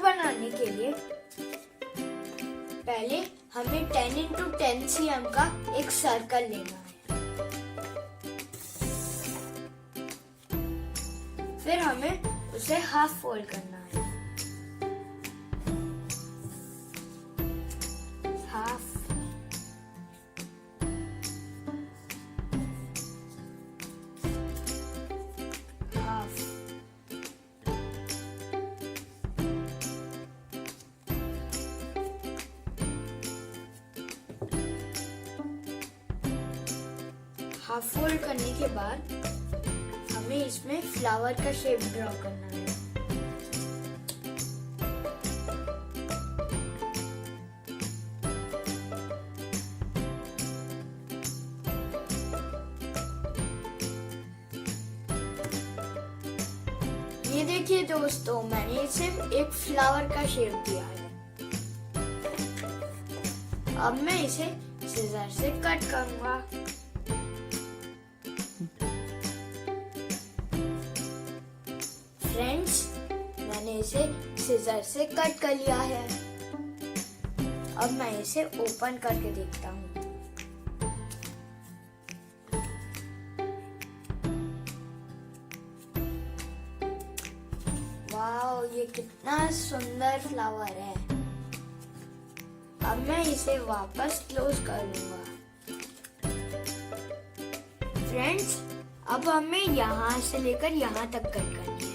बनाने के लिए पहले हमें 10x10 cm का एक सर्कल लेना है। फिर हमें उसे हाफ फोल्ड करना है। हाफ हाफ हाफ फोल्ड करने के बाद हमें इसमें फ्लावर का शेप ड्रॉ करना है। ये देखिए दोस्तों, मैंने सिर्फ एक फ्लावर का शेप दिया है। अब मैं इसे सीजर से कट करूंगा। फ्रेंड्स, मैंने इसे सीजर से कट कर लिया है। अब मैं इसे ओपन करके देखता हूँ। वाओ, ये कितना सुंदर फ्लावर है। अब मैं इसे वापस क्लोज कर लूंगा। फ्रेंड्स, अब हमें यहाँ से लेकर यहाँ तक कट करनी है।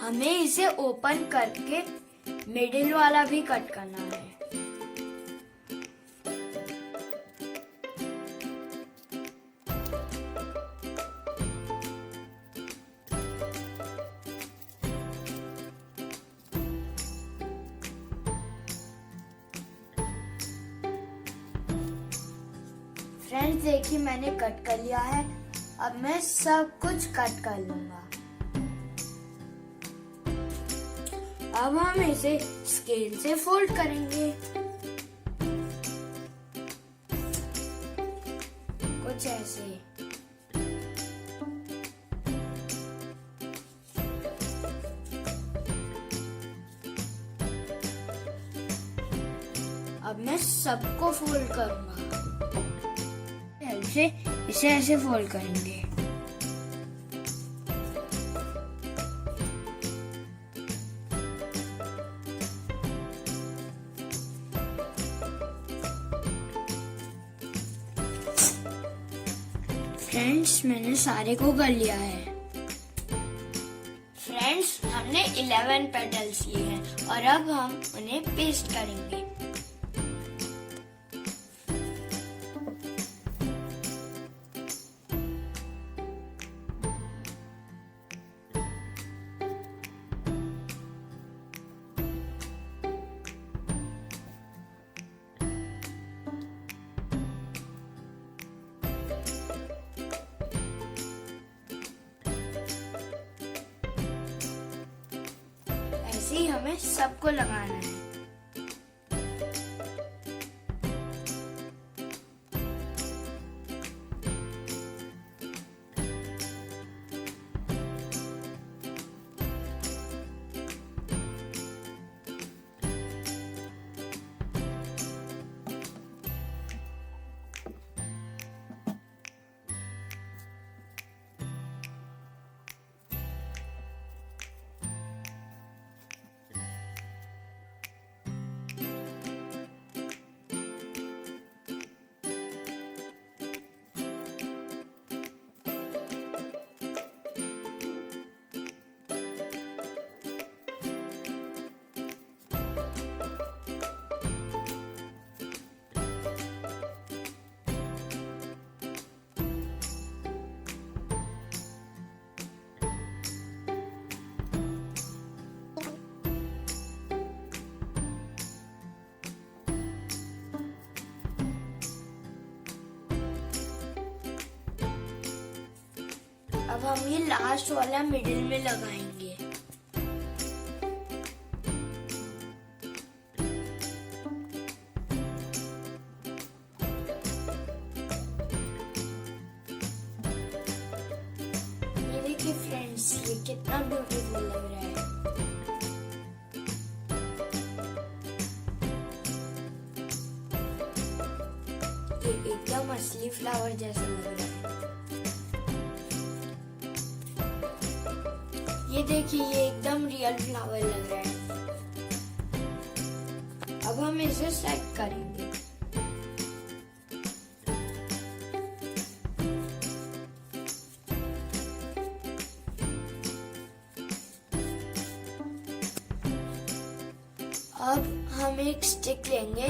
हमें इसे ओपन करके मिडिल वाला भी कट करना है। फ्रेंड्स, देखिए मैंने कट कर लिया है। अब मैं सब कुछ कट कर लूंगा। अब हम इसे स्केल से फोल्ड करेंगे, कुछ ऐसे। अब मैं सबको फोल्ड करूंगा। हेल्प से इसे ऐसे फोल्ड करेंगे। फ्रेंड्स, मैंने सारे को कर लिया है। फ्रेंड्स, हमने 11 पेटल्स लिए हैं और अब हम उन्हें पेस्ट करेंगे। ऐसे ही हमें सबको लगाना है। अब हम ये लास्ट वाला मिडिल में लगाएंगे। ये देखिए फ्रेंड्स, ये कितना ब्यूटीफुल लग रहा है। ये एकदम असली फ्लावर जैसा लग रहा है। ये देखिए, ये एकदम रियल फ्लावर लग रहा है। अब हम इसे सेट करेंगे। अब हम एक स्टिक लेंगे।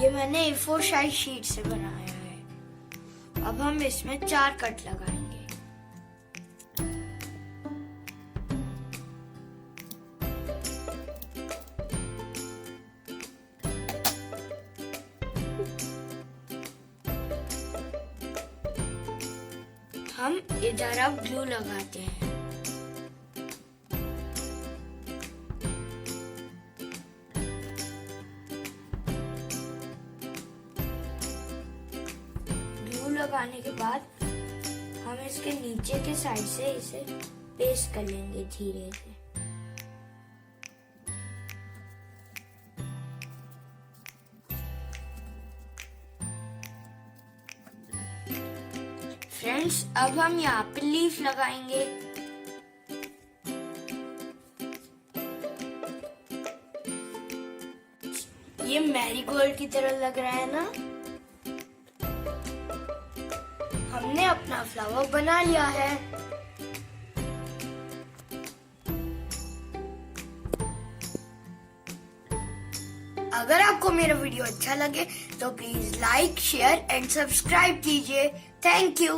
ये मैंने A4 साइज शीट से बनाया है। अब हम इसमें 4 कट लगाएंगे। हम इधर अब ग्लू लगाते हैं। ग्लू लगाने के बाद हम इसके नीचे के साइड से इसे पेस्ट कर लेंगे धीरे से। फ्रेंड्स, अब हम यहाँ पे लीफ लगाएंगे। ये मैरीगोल्ड की तरह लग रहा है ना। हमने अपना फ्लावर बना लिया है। अगर आपको मेरा वीडियो अच्छा लगे तो please like, share and subscribe कीजिए। Thank you.